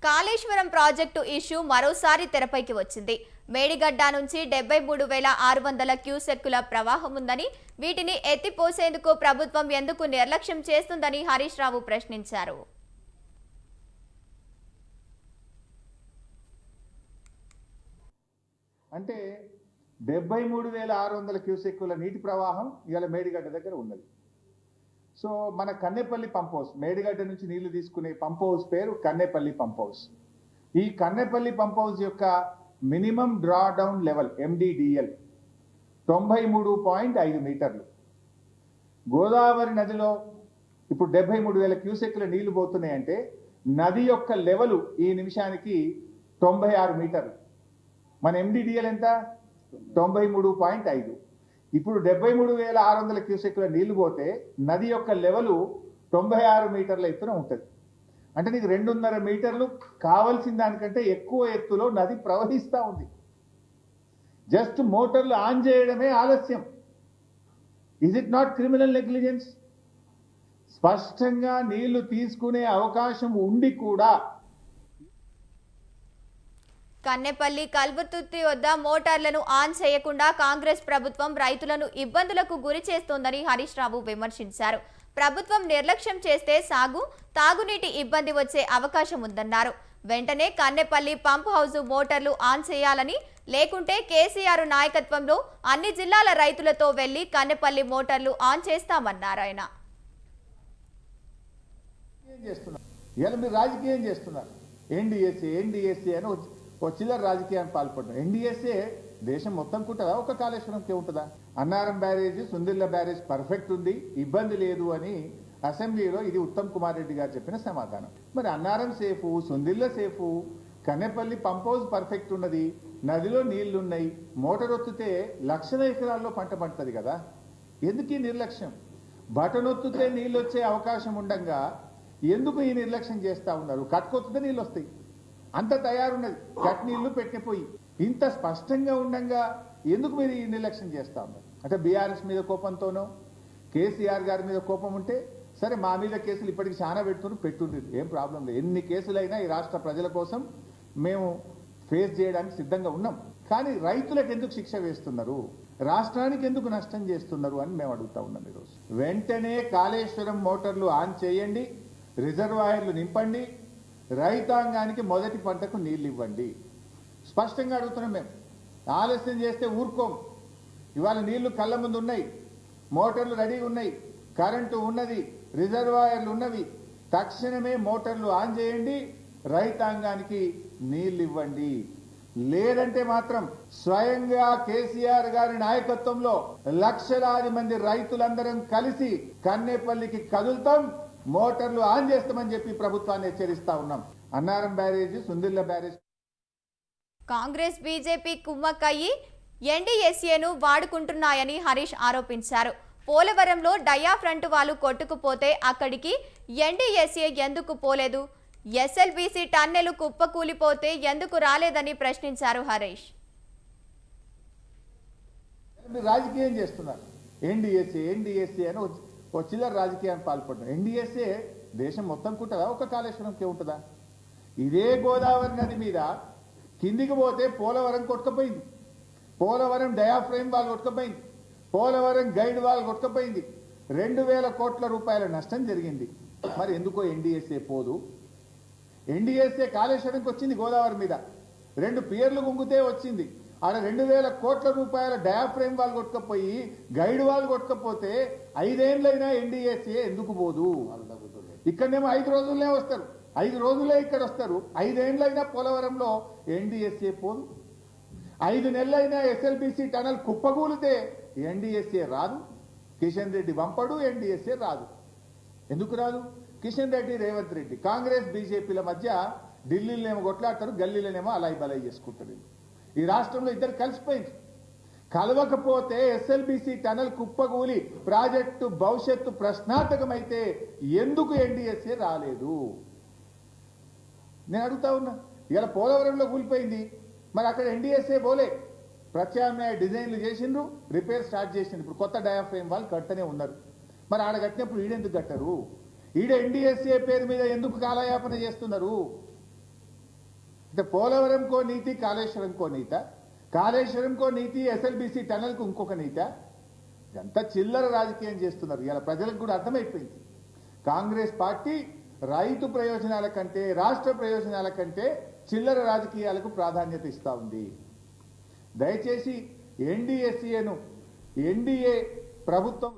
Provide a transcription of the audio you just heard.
Kaleshwaram project issue మరోసారి తెరపైకి వచ్చింది. మేడిగడ్డ నుంచి 73,600 క్యూసెక్కుల ప్రవాహం ఉందని, వీటిని ఎత్తిపోసేందుకు ప్రభుత్వం ఎందుకు నిర్లక్ష్యం చేస్తుందని హరీష్ రావు ప్రశ్నించారు. అంటే 73,600 క్యూసెక్కుల నీటి ప్రవాహం ఇవాళ మేడిగడ్డ దగ్గర ఉన్నది. సో మన కన్నెపల్లి పంప్ హౌస్, మేడిగడ్డ నుంచి నీళ్లు తీసుకునే పంప్ హౌస్ పేరు కన్నెపల్లి పంప్ హౌస్. ఈ కన్నెపల్లి పంప్ హౌస్ యొక్క minimum draw down level MDDL 93.5 మీటర్లు. గోదావరి నదిలో ఇప్పుడు 73,000 క్యూసెక్కుల నీళ్లు పోతున్నాయంటే నది యొక్క లెవెల్ ఈ నిమిషానికి 96 మీటర్లు. మన MDDL ఎంత? 93.5. ఇప్పుడు 73,600 క్యూసెక్కుల నీళ్లు పోతే నది యొక్క లెవెల్ 96 మీటర్ల ఎత్తున ఉంటుంది. అంటే నీకు 2.5 మీటర్లు కావలసిన దానికంటే ఎక్కువ ఎత్తులో నది ప్రవహిస్తూ ఉంది. జస్ట్ మోటార్లు ఆన్ చేయడమే ఆలస్యం. Is it not criminal negligence? స్పష్టంగా నీళ్లు తీసుకునే అవకాశం ఉండి కూడా కన్నెపల్లి కల్వతుర్తి వద్ద మోటార్లను ఆన్ చేయకుండా కాంగ్రెస్ ప్రభుత్వం రైతులను ఇబ్బందులకు గురి చేస్తోందని హరీష్ రావు విమర్శించారు. ప్రభుత్వం నిర్లక్ష్యం చేస్తే తాగునీటి ఇబ్బంది వచ్చే అవకాశం ఉందన్నారు. వెంటనే కన్నెపల్లి పంప్ హౌస్ మోటార్లు ఆన్ చేయాలని, లేకుంటే కేసీఆర్ నాయకత్వంలో అన్ని జిల్లాల రైతులతో వెళ్లి కన్నెపల్లి మోటార్లు ఆన్ చేస్తామన్నారు ఆయన. రాజకీయం చేస్తున్నారు. ఎన్డీఎస్ఏ అని చిల్లర రాజకీయాన్ని పాల్పడ్డారు. ఎన్డీఎస్ఏ దేశం మొత్తం ఉంటుందా? ఒక కాళేశ్వరంకే ఉంటుందా? Annaram barrage, Sundilla barrage perfect ఉంది, ఇబ్బంది లేదు అని అసెంబ్లీలో ఇది ఉత్తమ్ కుమార్ రెడ్డి గారు చెప్పిన సమాధానం. మరి Annaram safe, Sundilla safe, Kannepalli pump house perfect ఉన్నది, నదిలో నీళ్లున్నాయి, మోటార్ ఒత్తితే లక్షల ఎకరాల్లో పంట పండుతుంది కదా. ఎందుకు ఈ నిర్లక్ష్యం? బటన్ ఒత్తితే నీళ్ళు వచ్చే అవకాశం ఉండగా ఎందుకు ఈ నిర్లక్ష్యం చేస్తా ఉన్నారు? కట్టుకొత్తితే నీళ్ళు వస్తాయి, అంత తయారున్నది, కట్ నీళ్లు పెట్టిపోయి ఇంత స్పష్టంగా ఉండగా ఎందుకు మీరు ఈ నిర్లక్ష్యం చేస్తా ఉన్నారు? అంటే బీఆర్ఎస్ మీద కోపంతోనో కేసీఆర్ గారి మీద కోపం ఉంటే సరే, మా మీద కేసులు ఇప్పటికి చాలా పెట్టుండ్రు, ఏం ప్రాబ్లం లేదు. ఎన్ని కేసులైనా ఈ రాష్ట్ర ప్రజల కోసం మేము ఫేస్ చేయడానికి సిద్ధంగా ఉన్నాం. కానీ రైతులకు ఎందుకు శిక్ష వేస్తున్నారు, రాష్ట్రానికి ఎందుకు నష్టం చేస్తున్నారు అని మేము అడుగుతా ఉన్నాం. ఈరోజు వెంటనే కాళేశ్వరం మోటార్లు ఆన్ చేయండి, రిజర్వాయర్లు నింపండి, రైతాంగానికి మొదటి పంటకు నీళ్లు ఇవ్వండి. స్పష్టంగా అడుగుతున్నాం మేము. ఆలస్యం చేస్తే ఊరుకోం. ఇవాళ నీళ్లు కళ్ళ ముందు ఉన్నాయి, మోటార్లు రెడీగా ఉన్నాయి, కరెంటు ఉన్నది, రిజర్వాయర్లు ఉన్నవి. తక్షణమే మోటార్లు ఆన్ చేయండి, రైతాంగానికి నీళ్లు ఇవ్వండి. లేదంటే మాత్రం స్వయంగా కేసీఆర్ గారి నాయకత్వంలో లక్షలాది మంది రైతులందరం కలిసి కన్నెపల్లికి కదులుతాం, మోటార్లు ఆన్ చేస్తామని చెప్పి ప్రభుత్వాన్ని హెచ్చరిస్తా ఉన్నాం. Annaram barrage, Sundilla barrage. Congress BJP కుమ్మక్కయ్యి ఎన్డీఎస్ఏను వాడుకుంటున్నాయని హరీష్ ఆరోపించారు. పోలవరంలో డయాఫ్రంట్ వాళ్ళు కొట్టుకుపోతే అక్కడికి ఎన్డీఎస్ఏ ఎందుకు పోలేదు? ఎస్ఎల్బీసీ టన్నెలు కుప్పకూలిపోతే ఎందుకు రాలేదని ప్రశ్నించారు హరీష్. రాజకీయం చేస్తున్నారు. ఎన్డీఎస్ఏ అని చిల్లర రాజకీయాన్ని పాల్పడ్డారు. ఎన్డీఎస్ఏ దేశం మొత్తం ఉంటుందా? ఒక కాళేశ్వరంకే ఉంటుందా? ఇదే గోదావరి నది మీద కిందికి పోతే పోలవరం కొట్టుకుపోయింది, పోలవరం డయాఫ్రేమ్ వాళ్ళు కొట్టుకుపోయింది, పోలవరం గైడ్ వాళ్ళు కొట్టుకుపోయింది, 2,000 కోట్ల రూపాయల నష్టం జరిగింది. మరి ఎందుకో ఎన్డీఎస్ఏ పోదు? ఎన్డీఎస్ఏ కాళేశ్వరంకి వచ్చింది గోదావరి మీద, 2 పియర్లు గుంగితే వచ్చింది. ఆడ 2,000 కోట్ల రూపాయల డయాఫ్రేమ్ వాళ్ళు కొట్టుకపోయి గైడ్ వాళ్ళు కొట్టుకపోతే 5 ఏళ్ళైనా ఎన్డీఎస్ఏ ఎందుకు పోదు? ఇక్కడనేమో 5 రోజులనే వస్తారు, 5 రోజులే ఇక్కడ వస్తారు. 5 ఏళ్ళైనా పోలవరంలో ఎన్డీఎస్ఏ పోదు. 5 నెలలైనా ఎస్ఎల్బీసీ టనల్ కుప్పగూలితే ఎన్డీఎస్ఏ రాదు. కిషన్ రెడ్డి పంపడు, ఎన్డీఎస్ఏ రాదు. ఎందుకు రాదు? కిషన్ రెడ్డి, రేవంత్ రెడ్డి, కాంగ్రెస్ బీజేపీల మధ్య ఢిల్లీలోనేమో కొట్లాడతారు, గల్లీలోనేమో అలాయి బలై చేసుకుంటారు. ఈ రాష్ట్రంలో ఇద్దరు కలిసిపోయింది. కలవకపోతే ఎస్ఎల్బీసీ టనల్ కుప్పగూలి ప్రాజెక్టు భవిష్యత్తు ప్రశ్నార్థకమైతే ఎందుకు ఎన్డీఎస్ఏ రాలేదు? నేను అడుగుతా ఉన్నా. ఇలా పోలవరంలో కూలిపోయింది, మరి అక్కడ ఎన్డీఎస్ఏ పోలే. ప్రత్యామ్నాయ డిజైన్లు చేసిండ్రు, రిపేర్ స్టార్ట్ చేసిండ్రు. ఇప్పుడు కొత్త డయాఫ్రేమ్ వాళ్ళు కట్టనే ఉన్నారు. మరి ఆడ కట్టినప్పుడు ఈడెందుకు కట్టరు? ఈడ ఎన్డీఎస్ఏ పేరు మీద ఎందుకు కాలయాపన చేస్తున్నారు? అంటే పోలవరంకో నీతి కాళేశ్వరంకో నీత, కాళేశ్వరంకో నీతి ఎస్ఎల్బిసి టనల్కు ఇంకొక నీత. ఇదంతా చిల్లర రాజకీయం చేస్తున్నారు. ఇలా ప్రజలకు కూడా అర్థమైపోయింది. కాంగ్రెస్ పార్టీ రైతు ప్రయోజనాల కంటే, రాష్ట్ర ప్రయోజనాల కంటే చిల్లర రాజకీయాలకు ప్రాధాన్యత ఇస్తా ఉంది. దయచేసి ఎన్డీఏ ప్రభుత్వం